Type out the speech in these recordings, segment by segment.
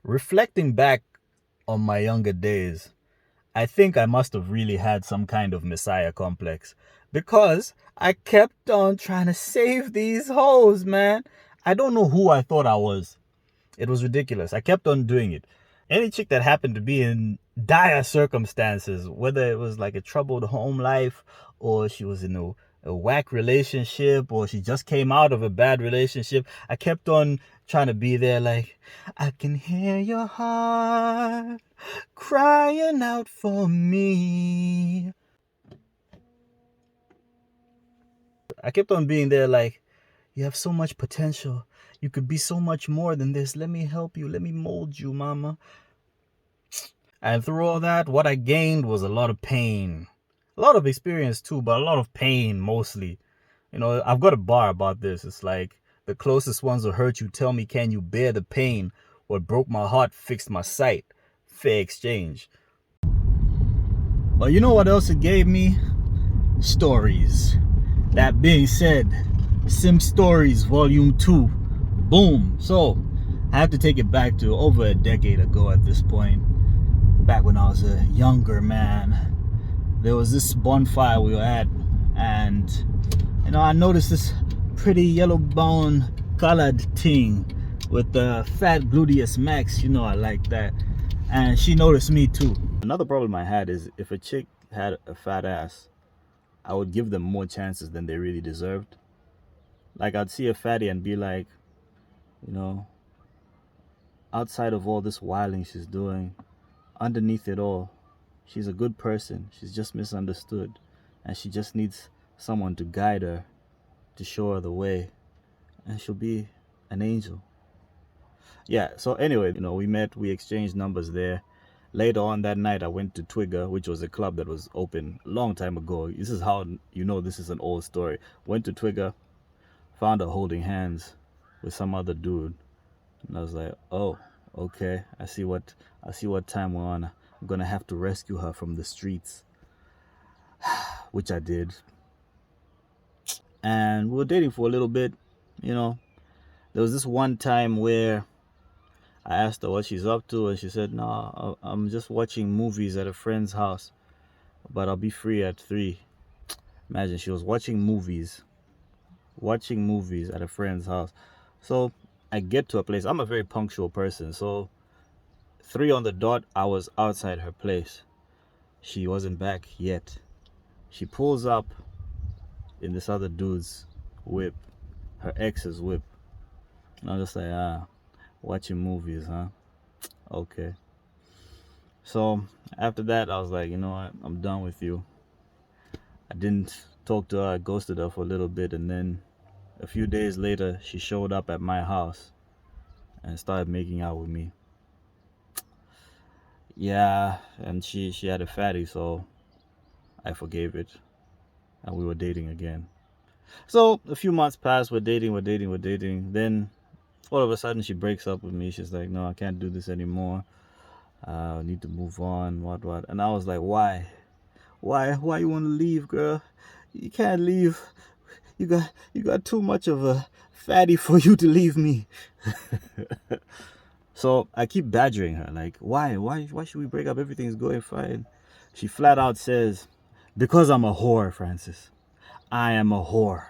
Reflecting back on my younger days, I think I must have really had some kind of messiah complex because I kept on trying to save these hoes, man. I don't know who I thought I was. It was ridiculous. I kept on doing it. Any chick that happened to be in dire circumstances, whether it was like a troubled home life or she was in a whack relationship or she just came out of a bad relationship, I kept on trying to be there like, I can hear your heart crying out for me. I kept on being there like, you have so much potential. You could be so much more than this. Let me help you. Let me mold you, mama. And through all that, what I gained was a lot of pain. A lot of experience too, but a lot of pain mostly. You know, I've got a bar about this. It's like, the closest ones who hurt you tell me, can you bear the pain? What broke my heart fixed my sight. Fair exchange. But you know what else it gave me? Stories. That being said, Sim Stories Volume 2. Boom. So, I have to take it back to over a decade ago at this point. Back when I was a younger man. There was this bonfire we were at, and I noticed this pretty yellow bone colored thing with the fat gluteus max. I like that. And she noticed me too. Another problem I had is if a chick had a fat ass, I would give them more chances than they really deserved. Like, I'd see a fatty and be like, you know, outside of all this wilding she's doing, underneath it all, she's a good person. She's just misunderstood. And she just needs someone to guide her, to show her the way. And she'll be an angel. Yeah, so anyway, we met, we exchanged numbers there. Later on that night, I went to Twigger, which was a club that was open a long time ago. This is how this is an old story. Went to Twigger, found her holding hands with some other dude. And I was like, oh, okay, I see what time we're on. I'm gonna have to rescue her from the streets. Which I did. And we were dating for a little bit. There was this one time where I asked her what she's up to, and she said, no, I'm just watching movies at a friend's house, but I'll be free at 3. Imagine, she was watching movies at a friend's house. So I get to a place. I'm a very punctual person, so 3 on the dot, I was outside her place. She wasn't back yet. She pulls up in this other dude's whip, her ex's whip. And I'm just like, watching movies, huh? Okay. So after that, I was like, you know what? I'm done with you. I didn't talk to her. I ghosted her for a little bit, and then a few days later, she showed up at my house and started making out with me. Yeah, and she had a fatty, so I forgave it, and we were dating again. So a few months passed. We're dating. Then all of a sudden, she breaks up with me. She's like, no, I can't do this anymore. I need to move on. What? And I was like, why? Why you want to leave, girl? You can't leave. You got too much of a fatty for you to leave me. So I keep badgering her, like, why should we break up? Everything's going fine. She flat out says, because I'm a whore, Francis. I am a whore.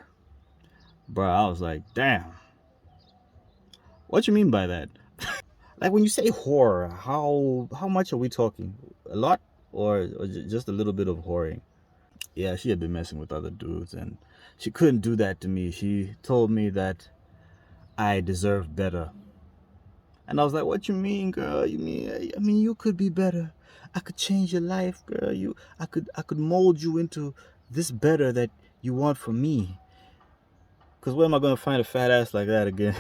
Bruh, I was like, damn. What you mean by that? Like, when you say whore, how much are we talking? A lot, or just a little bit of whoring? Yeah, she had been messing with other dudes, and she couldn't do that to me. She told me that I deserve better. And I was like, what you mean, girl? I mean, you could be better. I could change your life, girl. I could mold you into this better that you want from me. Because where am I going to find a fat ass like that again?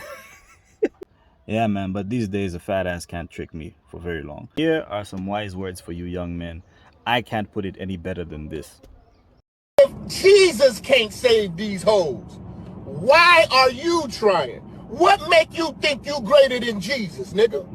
Yeah, man, but these days a fat ass can't trick me for very long. Here are some wise words for you young men. I can't put it any better than this. If Jesus can't save these hoes, why are you trying? What make you think you greater than Jesus, nigga?